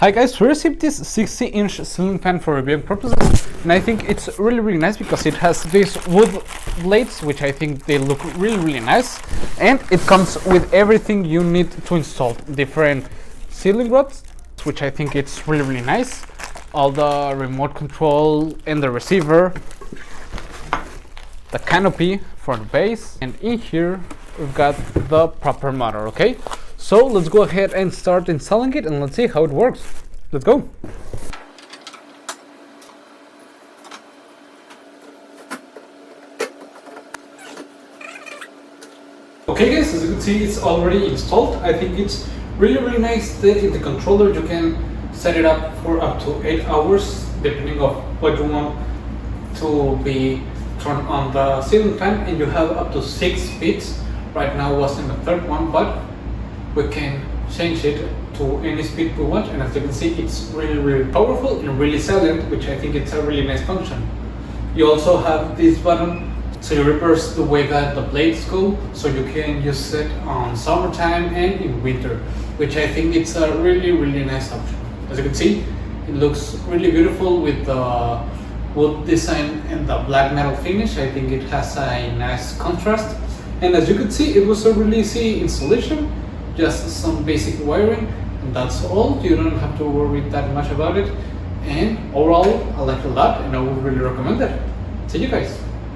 Hi guys, we received this 60-inch ceiling fan for reviewing purposes, and I think it's really nice because it has these wood blades, which I think they look really nice, and it comes with everything you need to install. Different ceiling rods, which I think it's really nice, all the remote control and the receiver, the canopy for the base, and in here we've got the proper motor. Okay, so let's go ahead and start installing it and let's see how it works. Let's go. Okay guys, as you can see, it's already installed. I think it's really nice that in the controller you can set it up for up to 8 hours depending on what you want to be turned on the ceiling fan, and you have up to 6 speeds. Right now was in the third one, but we can change it to any speed we want, and as you can see, it's really powerful and really silent, which I think it's a really nice function. You also have this button so you reverse the way that the blades go, so you can use it on summertime and in winter, which I think it's a really nice option. As you can see, it looks really beautiful with the wood design and the black metal finish. I think it has a nice contrast, and as you can see, it was a really easy installation. Just some basic wiring, and that's all. You don't have to worry that much about it, and overall I like it a lot and I would really recommend it. See you guys.